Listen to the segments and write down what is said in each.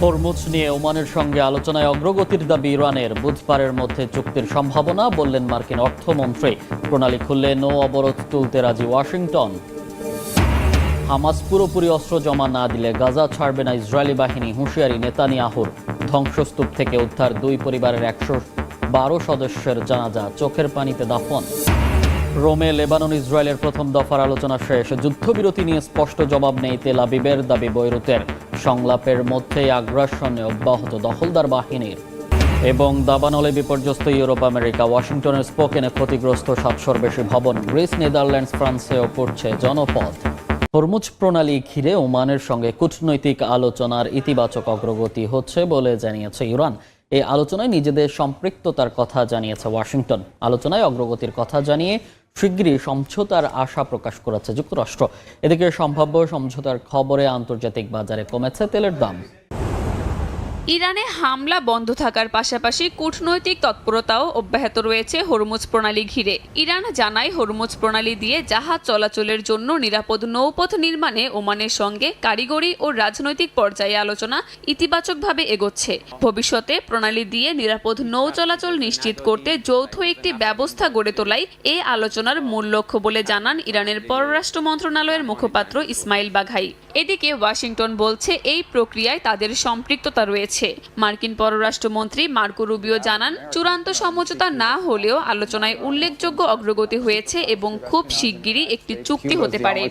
Hormuz নিয়ে ওমানের সঙ্গে আলোচনায় অগ্রগতির দাবি ইরানের। বুধবারের মধ্যে চুক্তির সম্ভাবনা বললেন মার্কিন অর্থমন্ত্রী। প্রণালী খুললে নৌ অবরোধ তুলতে রাজি ওয়াশিংটন। হামাস পুরোপুরি অস্ত্র জমা না দিলে গাজা ছাড়বে না ইসরায়েলি বাহিনী, হুঁশিয়ারি নেতানিয়াহুর। ধ্বংসস্তূপ থেকে উদ্ধার 2 পরিবারের 112 সদস্যের জানাজা, চোখের পানিতে দাফন। রোমে লেবানন ইসরায়েলের প্রথম দফার আলোচনা শেষ। যুদ্ধবিরতি নিয়ে স্পষ্ট জবাব নেই তেল আবিবের, দাবি বৈরুতের। সংলাপের মধ্যেই আগ্রাসনে অব্যাহত দখলদার বাহিনীর। এবং দাবানলে বিপর্যস্ত ইউরোপ আমেরিকা, ওয়াশিংটনের স্পোকেনে ক্ষতিগ্রস্ত 700-র বেশি ভবন। গ্রিস, নেদারল্যান্ডস, ফ্রান্সেও পড়ছে জনপদ। হরমুজ প্রণালী ঘিরে ওমানের সঙ্গে কূটনৈতিক আলোচনার ইতিবাচক অগ্রগতি হচ্ছে বলে জানিয়েছে ইরান। এই আলোচনায় নিজেদের সম্পৃক্ততার কথা জানিয়েছে ওয়াশিংটন। আলোচনায় অগ্রগতির কথা জানিয়ে শিগগিরই সমঝোতার আশা প্রকাশ করেছে যুক্তরাষ্ট্র। এদিকে সম্ভাব্য সমঝোতার খবরে আন্তর্জাতিক বাজারে কমেছে তেলের দাম। ইরানে হামলা বন্ধ থাকার পাশাপাশি কূটনৈতিক তৎপরতাও অব্যাহত রয়েছে হরমুজ প্রণালী ঘিরে। ইরান জানায় হরমুজ প্রণালী দিয়ে জাহাজ চলাচলের জন্য নিরাপদ নৌপথ নির্মাণে ওমানের সঙ্গে কারিগরি ও রাজনৈতিক পর্যায়ে আলোচনা ইতিবাচকভাবে এগোচ্ছে। ভবিষ্যতে প্রণালী দিয়ে নিরাপদ নৌ চলাচল নিশ্চিত করতে যৌথ একটি ব্যবস্থা গড়ে তোলাই এই আলোচনার মূল লক্ষ্য বলে জানান ইরানের পররাষ্ট্র মন্ত্রণালয়ের মুখপাত্র ইসমাইল বাঘাই। এদিকে ওয়াশিংটন বলছে এই প্রক্রিয়ায় তাদের সম্পৃক্ততা রয়েছে। মার্কিন পররাষ্ট্রমন্ত্রী মার্কো রুবিও জানান, চূড়ান্ত সমঝোতা না হলেও আলোচনায় উল্লেখযোগ্য অগ্রগতি হয়েছে এবং খুব শিগগিরই একটি চুক্তি হতে পারে।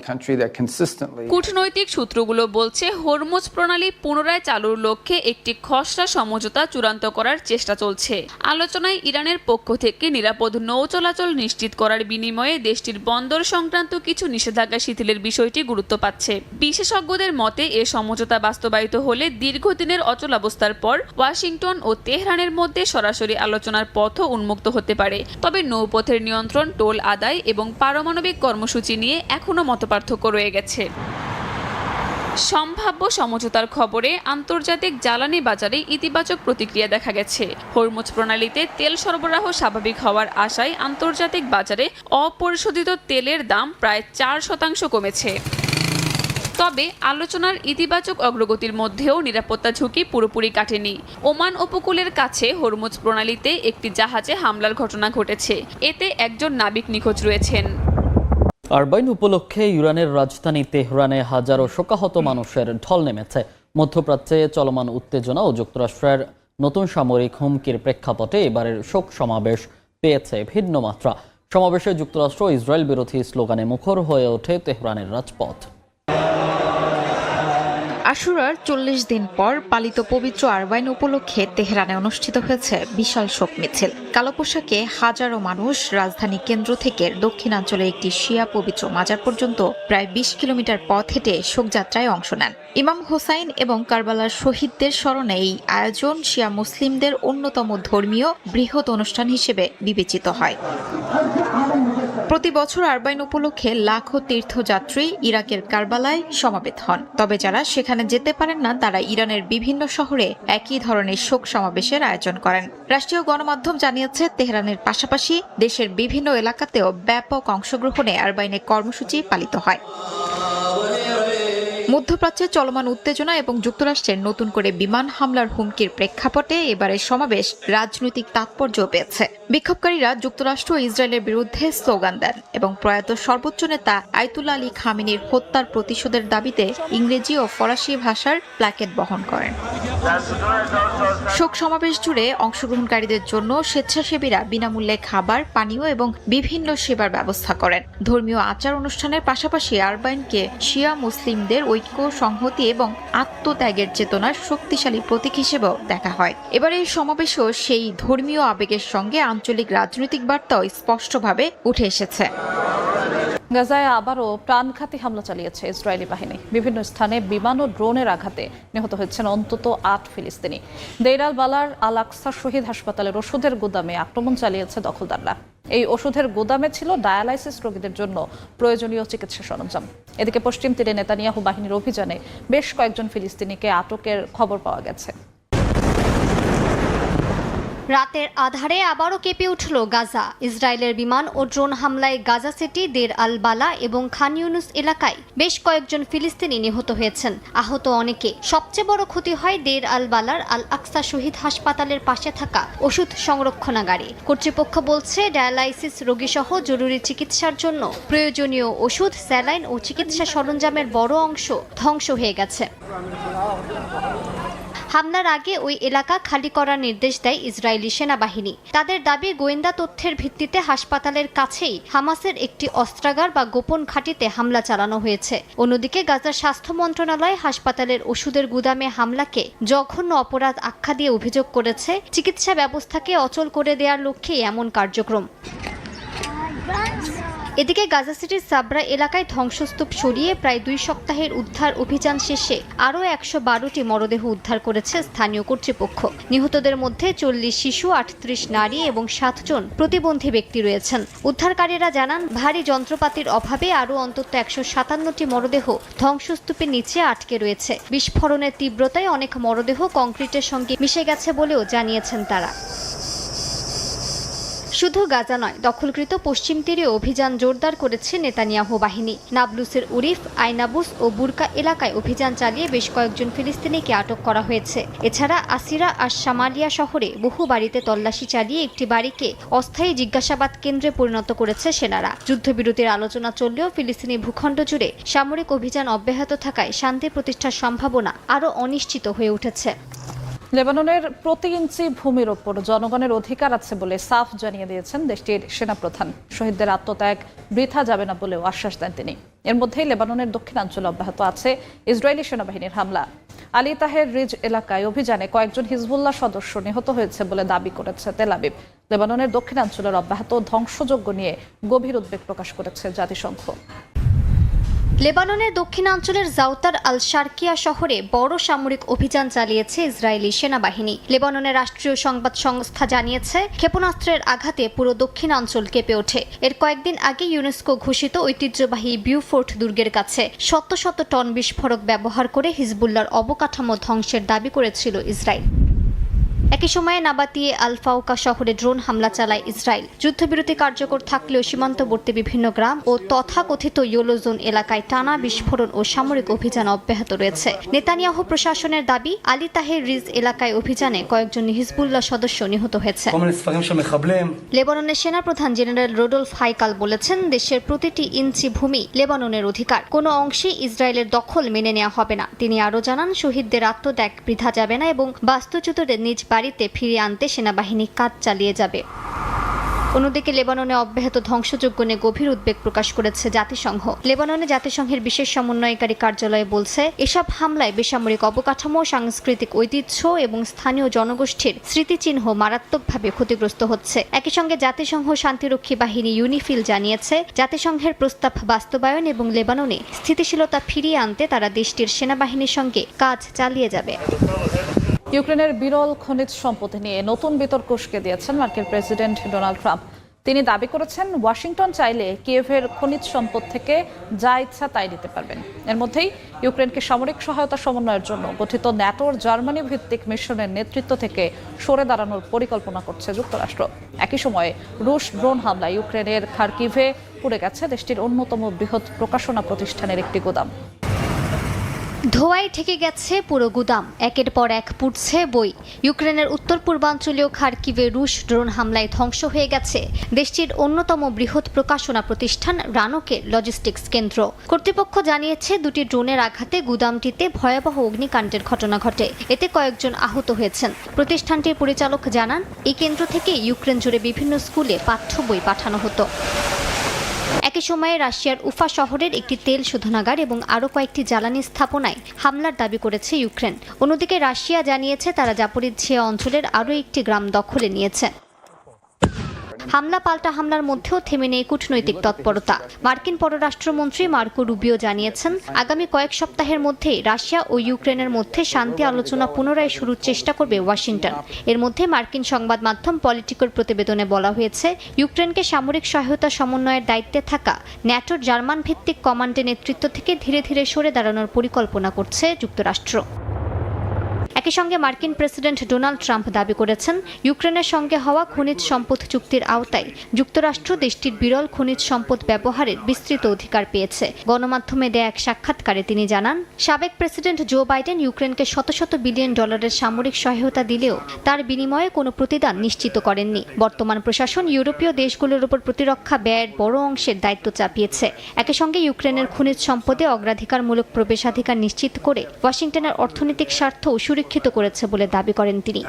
কূটনৈতিক সূত্রগুলো বলছে হরমুজ প্রণালী পুনরায় চালুর লক্ষ্যে একটি খসড়া সমঝোতা চূড়ান্ত করার চেষ্টা চলছে। আলোচনায় ইরানের পক্ষ থেকে নিরাপদ নৌ চলাচল নিশ্চিত করার বিনিময়ে দেশটির বন্দর সংক্রান্ত কিছু নিষেধাজ্ঞা শিথিলের বিষয়টি গুরুত্ব পাচ্ছে। বিশেষজ্ঞদের মতে এ সমঝোতা বাস্তবায়িত হলে দীর্ঘদিনের অচলাবস্থার পর ওয়াশিংটন ও তেহরানের মধ্যে সরাসরি আলোচনার পথও উন্মুক্ত হতে পারে। তবে নৌপথের নিয়ন্ত্রণ, টোল আদায় এবং পারমাণবিক কর্মসূচি নিয়ে এখনও মতপার্থক্য রয়ে গেছে। সম্ভাব্য সমঝোতার খবরে আন্তর্জাতিক জ্বালানি বাজারে ইতিবাচক প্রতিক্রিয়া দেখা গেছে। হরমুজ প্রণালীতে তেল সরবরাহ স্বাভাবিক হওয়ার আশায় আন্তর্জাতিক বাজারে অপরিশোধিত তেলের দাম প্রায় 4% কমেছে। তবে আলোচনার ইতিবাচক অগ্রগতির মধ্যেও নিরাপত্তা ঝুঁকি পুরোপুরি কাটেনি। ওমান উপকূলের কাছে হরমুজ প্রণালীতে একটি জাহাজে হামলার ঘটনা ঘটেছে। এতে একজন নাবিক নিখোঁজ রয়েছেন। আরবাইন উপলক্ষে ইরানের রাজধানী তেহরানে হাজারো শোকাহত মানুষের ঢল নেমেছে। মধ্যপ্রাচ্যে চলমান উত্তেজনা ও যুক্তরাষ্ট্রের নতুন সামরিক হুমকির প্রেক্ষাপটে এবারের শোক সমাবেশ পেয়েছে ভিন্ন মাত্রা। সমাবেশে যুক্তরাষ্ট্র ইসরায়েল বিরোধী স্লোগানে মুখর হয়ে ওঠে তেহরানের রাজপথ। আশুরার 40 দিন পর পালিত পবিত্র আরবাইন উপলক্ষে তেহরানে অনুষ্ঠিত হয়েছে বিশাল শোক মিছিল। কালো পোশাকে হাজারো মানুষ রাজধানী কেন্দ্র থেকে দক্ষিণাঞ্চলে একটি শিয়া পবিত্র মাজার পর্যন্ত প্রায় 20 কিলোমিটার পথ হেঁটে শোকযাত্রায় অংশ নেন। ইমাম হোসাইন এবং কারবালার শহীদদের স্মরণে এই আয়োজন শিয়া মুসলিমদের অন্যতম ধর্মীয় বৃহৎ অনুষ্ঠান হিসেবে বিবেচিত হয়। প্রতি বছর আরবাইন উপলক্ষে লাখো তীর্থযাত্রী ইরাকের কারবালায় সমবেত হন। তবে যারা সেখানে যেতে পারেন না তারা ইরানের বিভিন্ন শহরে একই ধরনের শোক সমাবেশের আয়োজন করেন। রাষ্ট্রীয় গণমাধ্যম জানিয়েছে তেহরানের পাশাপাশি দেশের বিভিন্ন এলাকাতেও ব্যাপক অংশগ্রহণে আরবাইনে কর্মসূচি পালিত হয়। মধ্যপ্রাচ্যে চলমান উত্তেজনা এবং যুক্তরাষ্ট্রের নতুন করে বিমান হামলার হুমকির প্রেক্ষাপটে এবারের সমাবেশ রাজনৈতিক তাৎপর্য পেয়েছে। বিক্ষোভকারীরা যুক্তরাষ্ট্র ও ইসরায়েলের বিরুদ্ধে স্লোগান দেন এবং প্রয়াত সর্বোচ্চ নেতা আয়াতুল্লাহ আলী খামেনির হত্যার প্রতিশোধের দাবিতে ইংরেজি ও ফরাসি ভাষার প্ল্যাকেট বহন করেন। শোক সমাবেশ জুড়ে অংশগ্রহণকারীদের জন্য স্বেচ্ছাসেবীরা বিনামূল্যে খাবার, পানীয় এবং বিভিন্ন সেবার ব্যবস্থা করেন। ধর্মীয় আচার অনুষ্ঠানের পাশাপাশি আরবাইনকে শিয়া মুসলিমদের ঐক্য, সংহতি এবং আত্মত্যাগের চেতনার শক্তিশালী প্রতীক হিসেবেও দেখা হয়। এবার এই সমাবেশও সেই ধর্মীয় আবেগের সঙ্গে আঞ্চলিক রাজনৈতিক বার্তাও স্পষ্টভাবে উঠে এসেছে। গাজায় আবারও প্রাণঘাতী হামলা চালিয়েছে ইসরায়েলি বাহিনী। বিভিন্ন স্থানে বিমান ও ড্রোনের আঘাতে নিহত হয়েছেন অন্তত 8 ফিলিস্তিনি। দেইর আল বালার আল আকসা শহীদ হাসপাতালের ওষুধের গুদামে আক্রমণ চালিয়েছে দখলদাররা। এই ওষুধের গুদামে ছিল ডায়ালাইসিস রোগীদের জন্য প্রয়োজনীয় চিকিৎসা সরঞ্জাম। এদিকে পশ্চিম তীরে নেতানিয়াহু বাহিনীর অভিযানে বেশ কয়েকজন ফিলিস্তিনিকে আটকের খবর পাওয়া গেছে। রাতের আধারে আবারও কেঁপে উঠল গাজা। ইসরায়েলের বিমান ও ড্রোন হামলায় গাজা সিটি, দের আল বালা এবং খান ইউনুস এলাকায় বেশ কয়েকজন ফিলিস্তিনি নিহত হয়েছেন, আহত অনেকে। সবচেয়ে বড় ক্ষতি হয় দের আল বালার আল আকসা শহীদ হাসপাতালের পাশে থাকা ওষুধ সংরক্ষণাগারে। কর্তৃপক্ষ বলছে ডায়ালাইসিস রোগীসহ জরুরি চিকিৎসার জন্য প্রয়োজনীয় ওষুধ, স্যালাইন ও চিকিৎসা সরঞ্জামের বড় অংশ ধ্বংস হয়ে গেছে। হামলার আগে ওই এলাকা খালি করার নির্দেশ দেয় ইসরায়েলি সেনাবাহিনী। তাদের দাবি, গোয়েন্দা তথ্যের ভিত্তিতে হাসপাতালের কাছেই হামাসের একটি অস্ত্রাগার বা গোপন ঘাঁটিতে হামলা চালানো হয়েছে। অন্যদিকে গাজার স্বাস্থ্য মন্ত্রণালয় হাসপাতালের ওষুধের গুদামে হামলাকে জঘন্য অপরাধ আখ্যা দিয়ে অভিযোগ করেছে। চিকিৎসা ব্যবস্থাকে অচল করে দেওয়ার লক্ষ্যে এমন কার্যক্রম। এদিকে গাজা সিটির সাবরা এলাকায় ধ্বংসস্তূপ সরিয়ে প্রায় 2 সপ্তাহের উদ্ধার অভিযান শেষে আরও 112টি মরদেহ উদ্ধার করেছে স্থানীয় কর্তৃপক্ষ। নিহতদের মধ্যে 40 শিশু, 38 নারী এবং 7 জন প্রতিবন্ধী ব্যক্তি রয়েছেন। উদ্ধারকারীরা জানান, ভারী যন্ত্রপাতির অভাবে আরও অন্তত 157টি মরদেহ ধ্বংসস্তূপের নিচে আটকে রয়েছে। বিস্ফোরণের তীব্রতায় অনেক মরদেহ কংক্রিটের সঙ্গে মিশে গেছে বলেও জানিয়েছেন তারা। শুধু গাজা নয়, দখলকৃত পশ্চিম তীরে অভিযান জোরদার করেছে নেতানিয়াহু বাহিনী। নাবলুসের উরিফ, আইনাবুস ও বুরকা এলাকায় অভিযান চালিয়ে বেশ কয়েকজন ফিলিস্তিনিকে আটক করা হয়েছে। এছাড়া আসিরা আর শামালিয়া শহরে বহু বাড়িতে তল্লাশি চালিয়ে একটি বাড়িকে অস্থায়ী জিজ্ঞাসাবাদ কেন্দ্রে পরিণত করেছে সেনারা। যুদ্ধবিরতির আলোচনা চললেও ফিলিস্তিনি ভূখণ্ড জুড়ে সামরিক অভিযান অব্যাহত থাকায় শান্তি প্রতিষ্ঠার সম্ভাবনা আরও অনিশ্চিত হয়ে উঠেছে। লেবাননের প্রতি ইঞ্চি ভূমির ওপর জনগণের অধিকার আছে বলে সাফ জানিয়ে দিয়েছেন দেশটির সেনাপ্রধান। শহীদদের আত্মত্যাগ বৃথা যাবে না বলেও আশ্বাস দেন তিনি। এর মধ্যেই লেবাননের দক্ষিণাঞ্চলে অব্যাহত আছে ইসরায়েলি সেনাবাহিনীর হামলা। আলী তাহের রিজ এলাকায় অভিযানে কয়েকজন হিজবুল্লাহ সদস্য নিহত হয়েছে বলে দাবি করেছে তেল আবিব। লেবাননের দক্ষিণাঞ্চলের অব্যাহত ধ্বংসযজ্ঞ নিয়ে গভীর উদ্বেগ প্রকাশ করেছে জাতিসংঘ। লেবাননের দক্ষিণাঞ্চলের জাউতার আল শারকিয়া শহরে বড় সামরিক অভিযান চালিয়েছে ইসরায়েলি সেনাবাহিনী। লেবাননের রাষ্ট্রীয় সংবাদ সংস্থা জানিয়েছে, ক্ষেপণাস্ত্রের আঘাতে পুরো দক্ষিণাঞ্চল কেঁপে ওঠে। এর কয়েকদিন আগে ইউনেস্কো ঘোষিত ঐতিহ্যবাহী বিউফোর্ট দুর্গের কাছে শত শত টন বিস্ফোরক ব্যবহার করে হিজবুল্লাহর অবকাঠামো ধ্বংসের দাবি করেছিল ইসরায়েল। একই সময়ে নাবাতিয়ে আল ফাউকা শহরে ড্রোন হামলা চালায় ইসরায়েল। যুদ্ধবিরতি কার্যকর থাকলেও সীমান্তবর্তী বিভিন্ন গ্রাম ও তথাকথিত ইয়েলো জোন এলাকায় টানা বিস্ফোরণ ও সামরিক অভিযান অব্যাহত রয়েছে। নেতানিয়াহু প্রশাসনের দাবি, আলী তাহের রিজ এলাকায় অভিযানে কয়েকজন হিজবুল্লাহ সদস্য নিহত হয়েছে। লেবাননের সেনাপ্রধান জেনারেল রোডলফ হাইকাল বলেছেন, দেশের প্রতিটি ইঞ্চি ভূমি লেবাননের অধিকার, কোনো অংশে ইসরায়েলের দখল মেনে নেওয়া হবে না। তিনি আরও জানান, শহীদদের আত্মত্যাগ বৃথা যাবে না এবং বাস্তুচ্যুতদের নিজ বাড়িতে ফিরিয়ে আনতে সেনাবাহিনী কাজ চালিয়ে যাবে। অন্যদিকে লেবাননে অব্যাহত ধ্বংসযজ্ঞ নিয়ে গভীর উদ্বেগ প্রকাশ করেছে জাতিসংঘ। লেবাননে জাতিসংঘের বিশেষ সমন্বয়কারী কার্যালয় বলছে, এসব হামলায় বেসামরিক অবকাঠামো, সাংস্কৃতিক ঐতিহ্য এবং স্থানীয় জনগোষ্ঠীর স্মৃতিচিহ্ন মারাত্মকভাবে ক্ষতিগ্রস্ত হচ্ছে। একই সঙ্গে জাতিসংঘ শান্তিরক্ষী বাহিনী ইউনিফিল জানিয়েছে, জাতিসংঘের প্রস্তাব বাস্তবায়ন এবং লেবাননে স্থিতিশীলতা ফিরিয়ে আনতে তারা দেশটির সেনাবাহিনীর সঙ্গে কাজ চালিয়ে যাবে। ইউক্রেনের বিরল খনিজ সম্পত্তি নিয়ে নতুন বিতর্ক উস্কে দিয়েছেন মার্কিন প্রেসিডেন্ট ডোনাল্ড ট্রাম্প। তিনি দাবি করেছেন, ওয়াশিংটন চাইলে কিয়েভের খনিজ সম্পদ থেকে যা ইচ্ছা তাই নিতে পারবেন। এর মধ্যেই ইউক্রেনকে সামরিক সহায়তা সমন্বয়ের জন্য গঠিত ন্যাটোর জার্মানি ভিত্তিক মিশনের নেতৃত্ব থেকে সরে দাঁড়ানোর পরিকল্পনা করছে যুক্তরাষ্ট্র। একই সময়ে রুশ ড্রোন হামলায় ইউক্রেনের খার্কিভে পুড়ে গেছে দেশটির অন্যতম বৃহৎ প্রকাশনা প্রতিষ্ঠানের একটি গোদাম। ধোঁয়ায় ঠেকে গেছে পুরো গুদাম, একের পর এক পুড়ছে বই। ইউক্রেনের উত্তর পূর্বাঞ্চলীয় খার্কিভে রুশ ড্রোন হামলায় ধ্বংস হয়ে গেছে দেশটির অন্যতম বৃহৎ প্রকাশনা প্রতিষ্ঠান রানোকের লজিস্টিক্স কেন্দ্র। কর্তৃপক্ষ জানিয়েছে, 2টি ড্রোনের আঘাতে গুদামটিতে ভয়াবহ অগ্নিকাণ্ডের ঘটনা ঘটে। এতে কয়েকজন আহত হয়েছেন। প্রতিষ্ঠানটির পরিচালক জানান, এই কেন্দ্র থেকে ইউক্রেন জুড়ে বিভিন্ন স্কুলে পাঠ্য বই পাঠানো হতো। একই সময়ে রাশিয়ার উফা শহরের একটি তেল শোধনাগার এবং আরও কয়েকটি জ্বালানি স্থাপনায় হামলার দাবি করেছে ইউক্রেন। অন্যদিকে রাশিয়া জানিয়েছে, তারা জাপোরিজ্জিয়া অঞ্চলের আরও একটি গ্রাম দখলে নিয়েছে। হামলা পাল্টা হামলার মধ্যেও থেমে নেই কূটনৈতিক তৎপরতা। মার্কিন পররাষ্ট্রমন্ত্রী মার্কো রুবিও জানিয়েছেন, আগামী কয়েক সপ্তাহের মধ্যেই রাশিয়া ও ইউক্রেনের মধ্যে শান্তি আলোচনা পুনরায় শুরুর চেষ্টা করবে ওয়াশিংটন। এর মধ্যে মার্কিন সংবাদ মাধ্যম পলিটিকোর প্রতিবেদনে বলা হয়েছে, ইউক্রেনকে সামরিক সহায়তা সমন্বয়ের দায়িত্বে থাকা ন্যাটোর জার্মান ভিত্তিক কমান্ডের নেতৃত্ব থেকে ধীরে ধীরে সরে দাঁড়ানোর পরিকল্পনা করছে যুক্তরাষ্ট্র। একই সঙ্গে মার্কিন প্রেসিডেন্ট ডোনাল্ড ট্রাম্প দাবি করেছেন, ইউক্রেনের সঙ্গে হওয়া খনিজ সম্পদ চুক্তির আওতায় যুক্তরাষ্ট্র দেশটির বিরল খনিজ সম্পদ ব্যবহারের বিস্তৃত অধিকার পেয়েছে। গণমাধ্যমে দেয়া এক সাক্ষাৎকারে তিনি জানান, সাবেক প্রেসিডেন্ট জো বাইডেন ইউক্রেনকে শত শত বিলিয়ন ডলারের সামরিক সহায়তা দিলেও তার বিনিময়ে কোনো প্রতিদান নিশ্চিত করেননি। বর্তমান প্রশাসন ইউরোপীয় দেশগুলোর উপর প্রতিরক্ষা ব্যয়ের বড় অংশের দায়িত্ব চাপিয়েছে। একই সঙ্গে ইউক্রেনের খনিজ সম্পদে অগ্রাধিকারমূলক প্রবেশাধিকার নিশ্চিত করে ওয়াশিংটনের অর্থনৈতিক স্বার্থও সুরক্ষিত করেছে বলে দাবি করেন তিনি।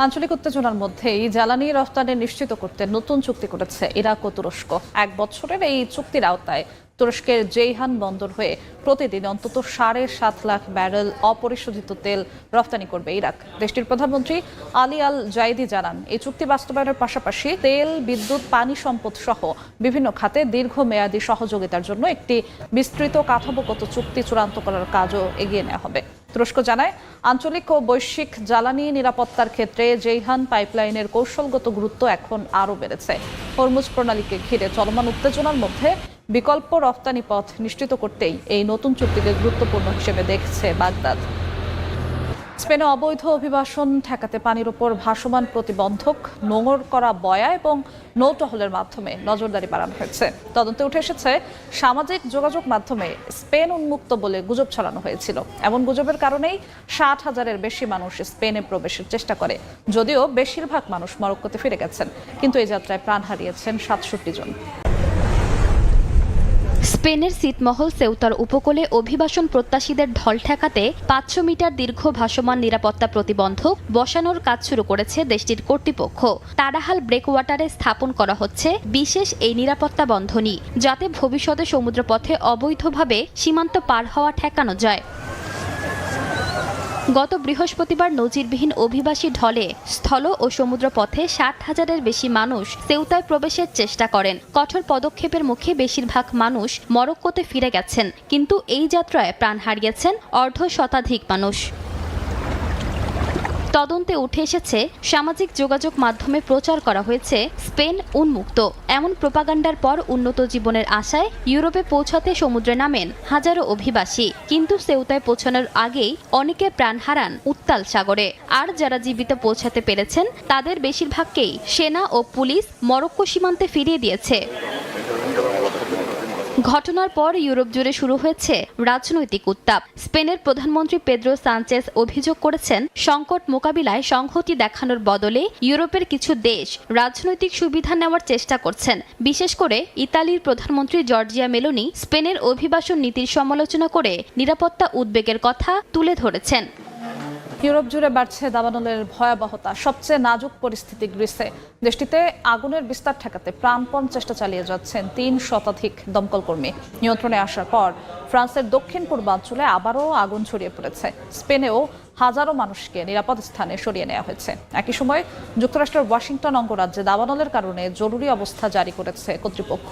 আঞ্চলিক উত্তেজনার মধ্যেই জ্বালানি রফতানি নিশ্চিত করতে নতুন চুক্তি করেছে ইরাক ও তুরস্ক। 1 বছরের এই চুক্তির আওতায় তুরস্কের জেইহান বন্দর হয়ে প্রতিদিন অন্তত 7.5 লাখ ব্যারেল অপরিশোধিত তেল রফতানি করবে ইরাক। দেশটির প্রধানমন্ত্রী আলী আল জাইদি জানান, এই চুক্তি বাস্তবায়নের পাশাপাশি তেল, বিদ্যুৎ, পানি সম্পদ সহ বিভিন্ন খাতে দীর্ঘমেয়াদী সহযোগিতার জন্য একটি বিস্তৃত কাঠামোগত চুক্তি চূড়ান্ত করার কাজও এগিয়ে নেওয়া হবে। তুরস্ক জানায়, আঞ্চলিক ও বৈশ্বিক জ্বালানি নিরাপত্তার ক্ষেত্রে জেইহান পাইপলাইনের কৌশলগত গুরুত্ব এখন আরও বেড়েছে। হরমুজ প্রণালীকে ঘিরে চলমান উত্তেজনার মধ্যে বিকল্প রফতানি পথ নিশ্চিত করতেই এই নতুন চুক্তিকে গুরুত্বপূর্ণ হিসেবে দেখছে বাগদাদ। স্পেনে অবৈধ অভিবাসন ঠেকাতে পানির উপর ভাসমান প্রতিবন্ধক, নোঙর করা বয়া এবং নৌটহলের মাধ্যমে নজরদারি বাড়ানো হয়েছে। তদন্তে উঠে এসেছে, সামাজিক যোগাযোগ মাধ্যমে স্পেন উন্মুক্ত বলে গুজব ছড়ানো হয়েছিল। এমন গুজবের কারণেই 60,000-এর বেশি মানুষ স্পেনে প্রবেশের চেষ্টা করে। যদিও বেশিরভাগ মানুষ মরক্কোতে ফিরে গেছেন, কিন্তু এই যাত্রায় প্রাণ হারিয়েছেন 67 জন। স্পেনের ছিটমহল সেউতার উপকূলে অভিবাসন প্রত্যাশীদের ঢল ঠেকাতে 500 মিটার দীর্ঘ ভাসমান নিরাপত্তা প্রতিবন্ধক বসানোর কাজ শুরু করেছে দেশটির কর্তৃপক্ষ। তারাহাল ব্রেকওয়াটারে স্থাপন করা হচ্ছে বিশেষ এই নিরাপত্তা বন্ধনী, যাতে ভবিষ্যতে সমুদ্রপথে অবৈধভাবে সীমান্ত পার হওয়া ঠেকানো যায়। গত বৃহস্পতিবার নজিরবিহীন অভিবাসী ঢলে স্থল ও সমুদ্রপথে 60,000-এর বেশি মানুষ সেউতায় প্রবেশের চেষ্টা করেন। কঠোর পদক্ষেপের মুখে বেশিরভাগ মানুষ মরক্কোতে ফিরে গেছেন, কিন্তু এই যাত্রায় প্রাণ হারিয়েছেন 1/2 শতাধিক মানুষ। তদন্তে উঠে এসেছে, সামাজিক যোগাযোগ মাধ্যমে প্রচার করা হয়েছে স্পেন উন্মুক্ত। এমন প্রোপাগান্ডার পর উন্নত জীবনের আশায় ইউরোপে পৌঁছাতে সমুদ্রে নামেন হাজারো অভিবাসী, কিন্তু সেউতায় পৌঁছানোর আগেই অনেকে প্রাণ হারান উত্তাল সাগরে। আর যারা জীবিত পৌঁছাতে পেরেছেন তাদের বেশিরভাগকেই সেনা ও পুলিশ মরক্কো সীমান্তে ফিরিয়ে দিয়েছে। ঘটনার পর ইউরোপ জুড়ে শুরু হয়েছে রাজনৈতিক উত্তাপ। স্পেনের প্রধানমন্ত্রী পেদ্রো সানচেজ অভিযোগ করেছেন, সংকট মোকাবিলায় সংহতি দেখানোর বদলে ইউরোপের কিছু দেশ রাজনৈতিক সুবিধা নেওয়ার চেষ্টা করছেন। বিশেষ করে ইতালির প্রধানমন্ত্রী জর্জিয়া মেলোনি স্পেনের অভিবাসন নীতির সমালোচনা করে নিরাপত্তা উদ্বেগের কথা তুলে ধরেছেন। ইউরোপ জুড়ে বাড়ছে দাবানলের ভয়াবহতা। সবচেয়ে নাজুক পরিস্থিতি গ্রিসে। দেশটিতে আগুনের বিস্তার ঠেকাতে প্রাণপণ চেষ্টা চালিয়ে যাচ্ছেন 3 শতাধিক দমকল কর্মী। নিয়ন্ত্রণে আসার পর ফ্রান্সের দক্ষিণ পূর্বাঞ্চলে আবারও আগুন ছড়িয়ে পড়েছে। স্পেনেও হাজারো মানুষকে নিরাপদ স্থানে সরিয়ে নেওয়া হয়েছে। একই সময় যুক্তরাষ্ট্রের ওয়াশিংটন অঙ্গরাজ্যে দাবানলের কারণে জরুরি অবস্থা জারি করেছে কর্তৃপক্ষ।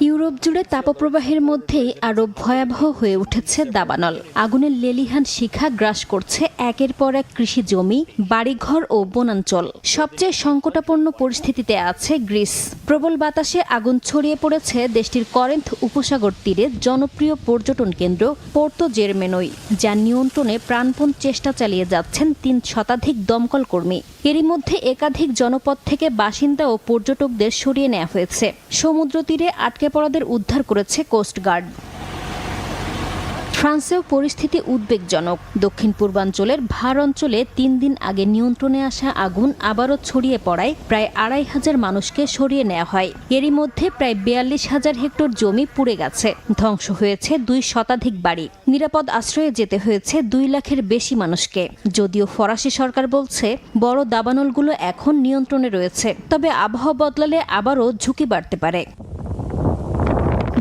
ইউরোপ জুড়ে তাপপ্রবাহের মধ্যেই আরো ভয়াবহ হয়ে উঠেছে দাবানল। আগুনের লেলিহান শিখা গ্রাস করছে একের পর এক কৃষি জমি, বাড়িঘর ও বনাঞ্চল। সবচেয়ে সংকটাপন্ন পরিস্থিতিতে আছে গ্রিস। প্রবল বাতাসে আগুন ছড়িয়ে পড়েছে দেশটির করেন্থ উপসাগর তীরে জনপ্রিয় পর্যটন কেন্দ্র পোর্তো জেরমেনোয়, যার নিয়ন্ত্রণে প্রাণপণ চেষ্টা চালিয়ে যাচ্ছেন 3 শতাধিক দমকল কর্মী। এরই মধ্যে একাধিক জনপদ থেকে বাসিন্দা ও পর্যটকদের সরিয়ে নেওয়া হয়েছে। সমুদ্র তীরে আটকে পড়াদের উদ্ধার করেছে কোস্টগার্ড। ফ্রান্সেও পরিস্থিতি উদ্বেগজনক। দক্ষিণ পূর্বাঞ্চলের ভার অঞ্চলে 3 দিন আগে নিয়ন্ত্রণে আসা আগুন আবারও ছড়িয়ে পড়ায় প্রায় 2,500 মানুষকে সরিয়ে নেওয়া হয়। এরই মধ্যে প্রায় 42,000 হেক্টর জমি পুড়ে গেছে। ধ্বংস হয়েছে 2 শতাধিক বাড়ি। নিরাপদ আশ্রয়ে যেতে হয়েছে 2 লাখের বেশি মানুষকে। যদিও ফরাসি সরকার বলছে বড় দাবানলগুলো এখন নিয়ন্ত্রণে রয়েছে, তবে আবহাওয়া বদলালে আবারও ঝুঁকি বাড়তে পারে।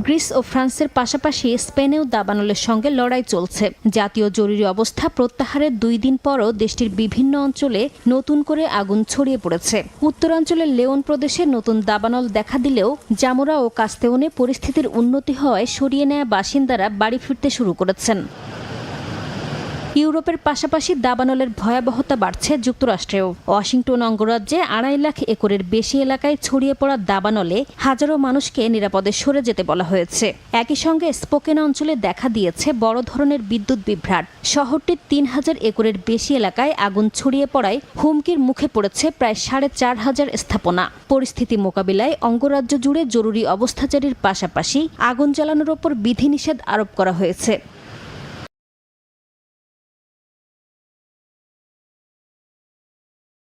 গ্রিস ও ফ্রান্সের পাশাপাশি স্পেনেও দাবানলের সঙ্গে লড়াই চলছে। জাতীয় জরুরি অবস্থা প্রত্যাহারের 2 দিন পরও দেশটির বিভিন্ন অঞ্চলে নতুন করে আগুন ছড়িয়ে পড়েছে। উত্তরাঞ্চলের লেওন প্রদেশে নতুন দাবানল দেখা দিলেও জামোরা ও কাস্তেওনে পরিস্থিতির উন্নতি হওয়ায় সরিয়ে নেওয়া বাসিন্দারা বাড়ি ফিরতে শুরু করেছেন। ইউরোপের পাশাপাশি দাবানলের ভয়াবহতা বাড়ছে যুক্তরাষ্ট্রেও। ওয়াশিংটন অঙ্গরাজ্যে 2.5 লাখ একরের বেশি এলাকায় ছড়িয়ে পড়া দাবানলে হাজারো মানুষকে নিরাপদে সরে যেতে বলা হয়েছে। একই সঙ্গে স্পোকেন অঞ্চলে দেখা দিয়েছে বড় ধরনের বিদ্যুৎ বিভ্রাট। শহরটির 3000 একরের বেশি এলাকায় আগুন ছড়িয়ে পড়ায় হুমকির মুখে পড়েছে প্রায় 4500 স্থাপনা। পরিস্থিতি মোকাবিলায় অঙ্গরাজ্য জুড়ে জরুরি অবস্থা জারির পাশাপাশি আগুন জ্বালানোর ওপর বিধিনিষেধ আরোপ করা হয়েছে।